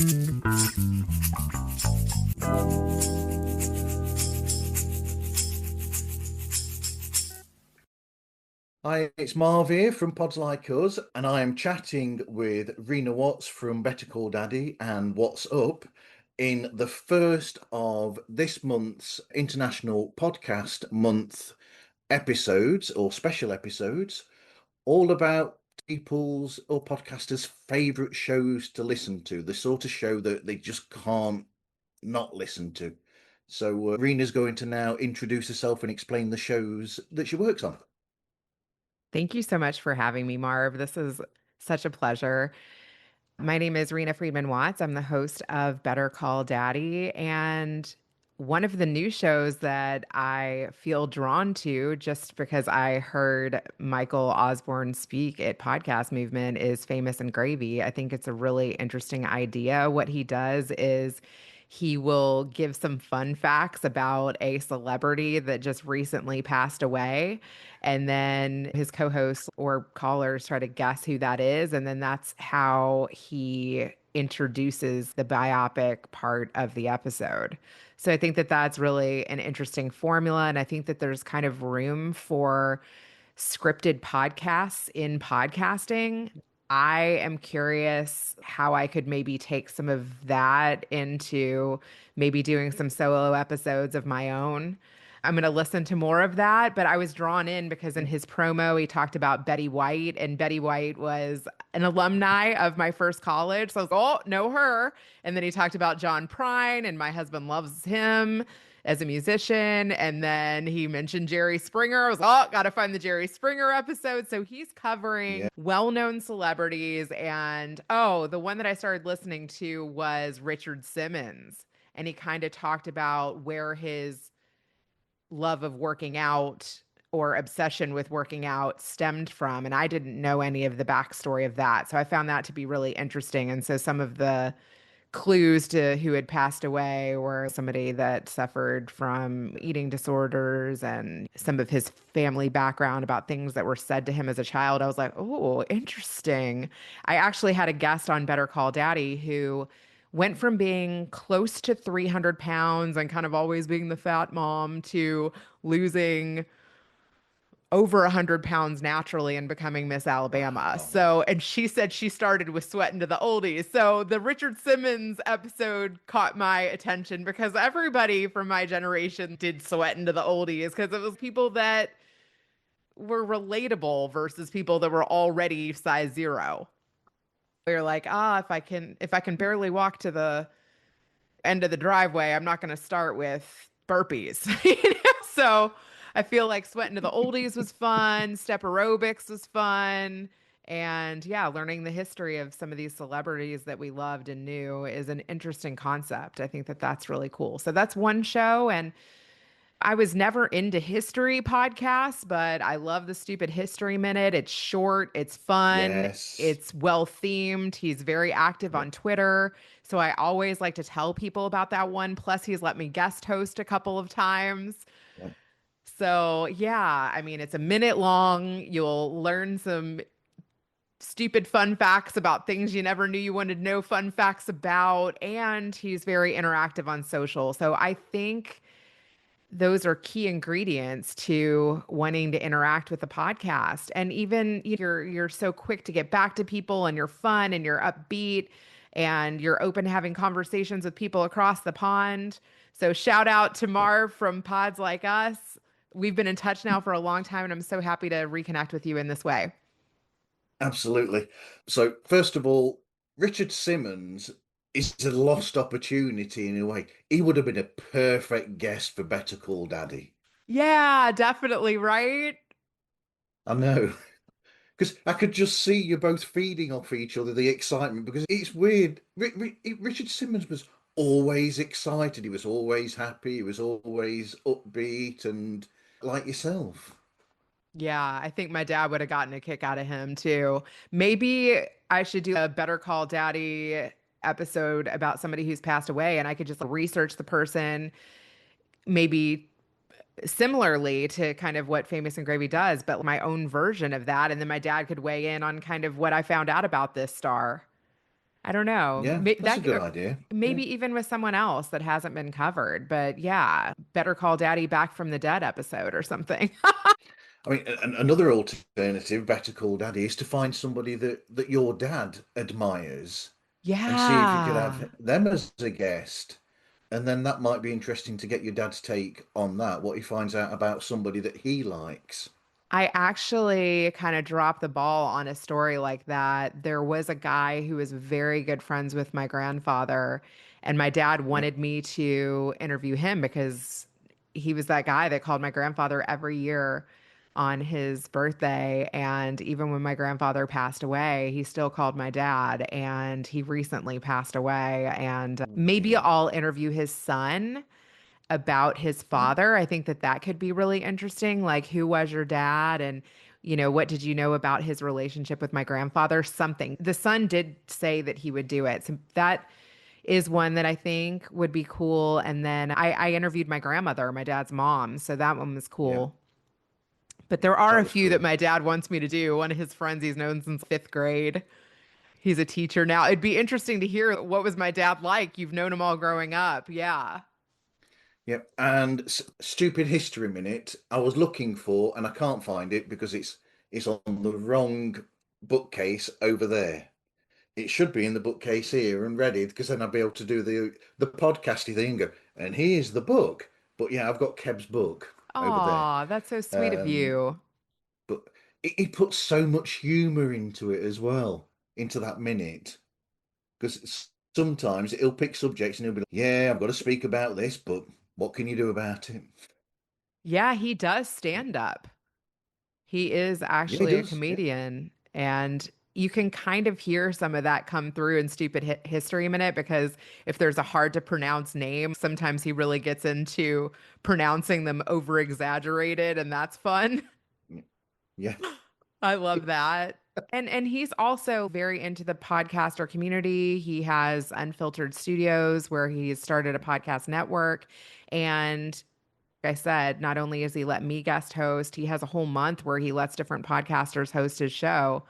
Hi, it's Marv here from Pods Like Us, and I am chatting with Reena Watts from Better Call Daddy and What's Up in the first of this month's International Podcast Month episodes or special episodes, all about people's or podcasters' favorite shows to listen to, the sort of show that they just can't not listen to. So, Reena's going to now introduce herself and explain the shows that she works on. Thank you so much for having me, Marv. This is such a pleasure. My name is Reena Friedman Watts. I'm the host of Better Call Daddy. And one of the new shows that I feel drawn to just because I heard Michael Osborne speak at Podcast Movement is Famous and Gravy. I think it's a really interesting idea. What he does is he will give some fun facts about a celebrity that just recently passed away. And then his co hosts or callers try to guess who that is. And then that's how he introduces the biopic part of the episode. So I think that that's really an interesting formula. And I think that there's kind of room for scripted podcasts in podcasting. I am curious how I could maybe take some of that into maybe doing some solo episodes of my own. I'm going to listen to more of that, but I was drawn in because in his promo, he talked about Betty White, and Betty White was an alumni of my first college. So I was, oh, know her. And then he talked about John Prine, and my husband loves him as a musician. And then he mentioned Jerry Springer. I was, oh, got to find the Jerry Springer episode. So he's covering Yeah. well-known celebrities. And oh, the one that I started listening to was Richard Simmons. And he kind of talked about where his love of working out or obsession with working out stemmed from. And I didn't know any of the backstory of that. So I found that to be really interesting. And so some of the clues to who had passed away were somebody that suffered from eating disorders and some of his family background about things that were said to him as a child. I was like, oh, interesting. I actually had a guest on Better Call Daddy who went from being close to 300 pounds and kind of always being the fat mom to losing over 100 pounds naturally and becoming Miss Alabama. Wow. So, and she said she started with Sweating to the Oldies. So the Richard Simmons episode caught my attention because everybody from my generation did Sweating to the Oldies because it was people that were relatable versus people that were already size zero. They're like, if I can barely walk to the end of the driveway, I'm not going to start with burpees. So I feel like Sweating to the Oldies was fun, step aerobics was fun. And yeah, learning the history of some of these celebrities that we loved and knew is an interesting concept. I think that that's really cool. So that's one show. And I was never into history podcasts, but I love the Stupid History Minute. It's short, it's fun, Yes. it's well themed. He's very active Yeah. on Twitter. So I always like to tell people about that one. Plus, he's let me guest host a couple of times. Yeah. So, yeah, I mean, it's a minute long. You'll learn some stupid fun facts about things you never knew you wanted to know fun facts about. And he's very interactive on social. So I think those are key ingredients to wanting to interact with the podcast. And even you're so quick to get back to people and you're fun and you're upbeat and you're open to having conversations with people across the pond. So shout out to Marv from Pods Like Us. We've been in touch now for a long time and I'm so happy to reconnect with you in this way. Absolutely. So, first of all, Richard Simmons is a lost opportunity in a way. He would have been a perfect guest for Better Call Daddy. Yeah, definitely, right? I know. Because I could just see you both feeding off each other, the excitement, because it's weird. Richard Simmons was always excited. He was always happy. He was always upbeat and like yourself. Yeah, I think my dad would have gotten a kick out of him too. Maybe I should do a Better Call Daddy episode about somebody who's passed away and I could just research the person, maybe similarly to kind of what Famous and Gravy does, but my own version of that. And then my dad could weigh in on kind of what I found out about this star. I don't know. Yeah, that's a good idea. Yeah. Maybe even with someone else that hasn't been covered. But yeah, Better Call Daddy Back from the Dead episode or something. I mean, another alternative, Better Call Daddy, is to find somebody that your dad admires and see if you could have Yeah. them as a guest. And then that might be interesting to get your dad's take on that, what he finds out about somebody that he likes. I actually kind of dropped the ball on a story like that. There was a guy who was very good friends with my grandfather, and my dad Yeah. wanted me to interview him because he was that guy that called my grandfather every year on his birthday. And even when my grandfather passed away, he still called my dad, and he recently passed away. And Oh maybe dear. I'll interview his son about his Yeah. father. I think that that could be really interesting. Like, who was your dad? And, what did you know about his relationship with my grandfather? Something. The son did say that he would do it. So that is one that I think would be cool. And then I interviewed my grandmother, my dad's mom. So that one was Yeah. cool. But there are That a was few that cool. my dad wants me to do. One of his friends he's known since fifth grade. He's a teacher now. It'd be interesting to hear what was my dad like. You've known him all growing up. Yeah. Yep. And stupid history minute, I was looking for, and I can't find it because it's on the wrong bookcase over there. It should be in the bookcase here and ready because then I'll be able to do the podcasty thing and go, and here's the book. But yeah, I've got Keb's book over there. Aw, that's so sweet of Um, you. but he puts so much humor into it as well, into that minute. Because sometimes he'll pick subjects and he'll be like, yeah, I've got to speak about this, but what can you do about it? Yeah, he does stand up. He is Yeah, he actually a does. Yeah. comedian. And you can kind of hear some of that come through in Stupid History Minute because if there's a hard to pronounce name, sometimes he really gets into pronouncing them over exaggerated, and that's fun. Yeah. I love that. And he's also very into the podcaster community. He has Unfiltered Studios where he's started a podcast network. And like I said, not only is he let me guest host, he has a whole month where he lets different podcasters host his show.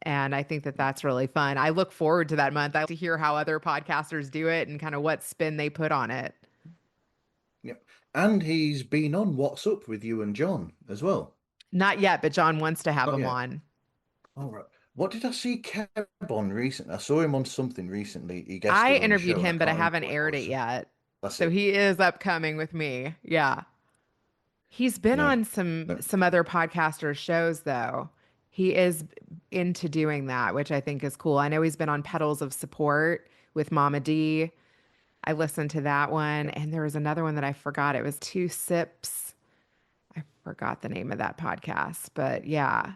And I think that that's really fun. I look forward to that month. I like to hear how other podcasters do it and kind of what spin they put on it. Yeah. And he's been on What's Up with you and John as well. Not yet, but John wants to have Not him yet. on. All right. What did I see Keb on recently? I saw him on something recently. He I guested on a interviewed show and I him, but I can't remember haven't what it aired it was. yet. That's So it. he is upcoming with me. Yeah. He's been Yeah. on some No. some other podcasters' shows though. He is into doing that, which I think is cool. I know he's been on Petals of Support with Mama D. I listened to that one, Yeah. and there was another one that I forgot. It was Two Sips. I forgot the name of that podcast, but yeah.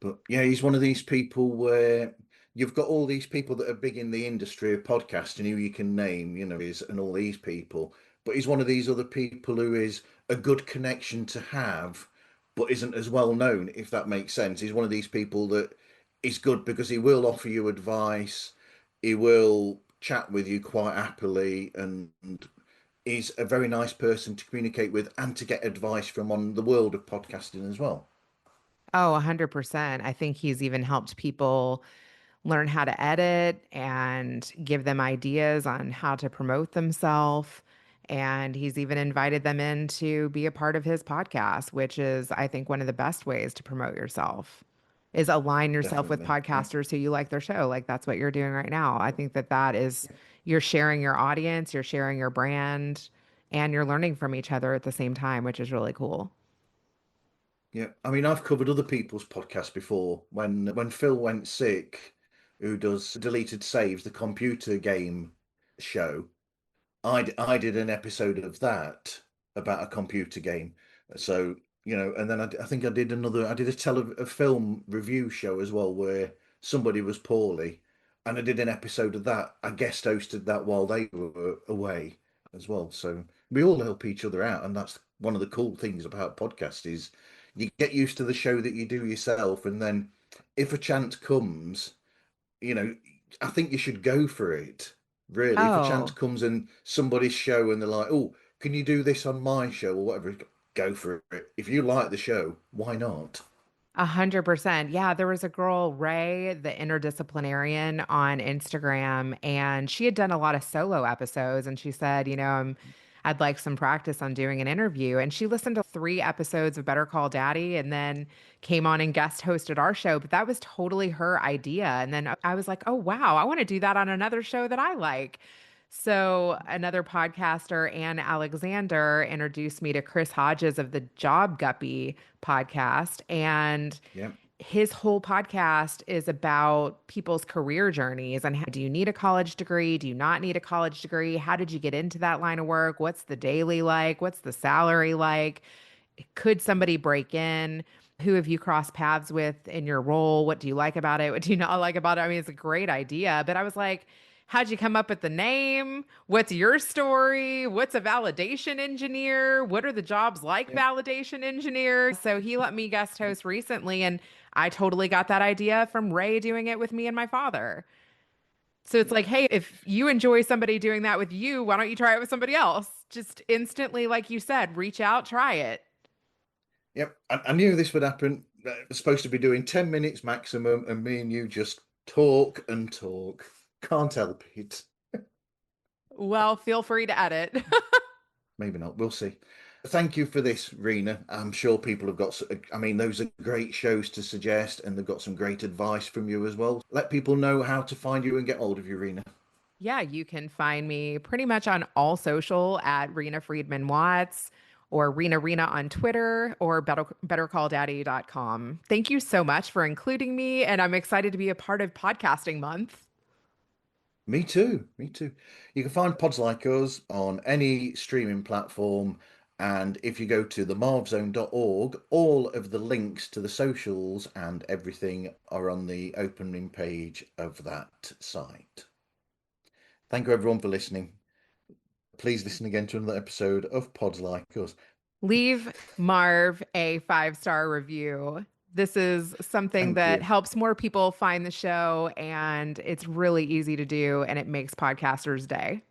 But yeah, he's one of these people where you've got all these people that are big in the industry of podcasting who you can name, is and all these people. But he's one of these other people who is a good connection to have, but isn't as well known, if that makes sense. He's one of these people that is good because he will offer you advice, he will chat with you quite happily, and is a very nice person to communicate with and to get advice from on the world of podcasting as well. Oh, 100%. I think he's even helped people learn how to edit and give them ideas on how to promote themselves. And he's even invited them in to be a part of his podcast, which is, I think, one of the best ways to promote yourself is align yourself with Definitely. Yeah. podcasters who you like their show. Like that's what you're doing right now. I think that that is, you're sharing your audience, you're sharing your brand, and you're learning from each other at the same time, which is really cool. Yeah, I mean, I've covered other people's podcasts before. When Phil went sick, who does Deleted Saves, the computer game show, I did an episode of that about a computer game. So, and then I think I did a film review show as well where somebody was poorly, and I did an episode of that. I guest hosted that while they were away as well. So we all help each other out, and that's one of the cool things about podcasts is you get used to the show that you do yourself, and then if a chance comes, you know, I think you should go for it. Really, if a chance Oh, comes in somebody's show and they're like, "Oh, can you do this on my show or whatever?" Go for it. If you like the show, why not? 100%. Yeah, there was a girl, Ray, the interdisciplinarian on Instagram, and she had done a lot of solo episodes. And she said, I'd like some practice on doing an interview. And she listened to 3 episodes of Better Call Daddy and then came on and guest hosted our show. But that was totally her idea. And then I was like, oh, wow, I want to do that on another show that I like. So another podcaster, Ann Alexander, introduced me to Chris Hodges of the Job Guppy podcast. And Yeah, his whole podcast is about people's career journeys and how, do you need a college degree? Do you not need a college degree? How did you get into that line of work? What's the daily like? What's the salary like? Could somebody break in? Who have you crossed paths with in your role? What do you like about it? What do you not like about it? I mean, it's a great idea, but I was like, how'd you come up with the name? What's your story? What's a validation engineer? What are the jobs like, yeah, validation engineer? So he let me guest host recently, and I totally got that idea from Ray doing it with me and my father. So it's yeah. like, hey, if you enjoy somebody doing that with you, why don't you try it with somebody else? Just instantly, like you said, reach out, try it. Yep, I knew this would happen. We're supposed to be doing 10 minutes maximum, and me and you just talk and talk. Can't help it. Well, feel free to edit. Maybe not. We'll see. Thank you for this, Reena. I'm sure people have got, I mean, those are great shows to suggest, and they've got some great advice from you as well. Let people know how to find you and get hold of you, Reena. Yeah, you can find me pretty much on all social at Reena Friedman Watts or Reena on Twitter or bettercalldaddy.com. Thank you so much for including me, and I'm excited to be a part of podcasting month. Me too. Me too. You can find Pods Like Us on any streaming platform. And if you go to themarvzone.org, all of the links to the socials and everything are on the opening page of that site. Thank you, everyone, for listening. Please listen again to another episode of Pods Like Us. Leave Marv a 5-star review. This is something Thank that you. helps more people find the show, and it's really easy to do, and it makes podcasters' day.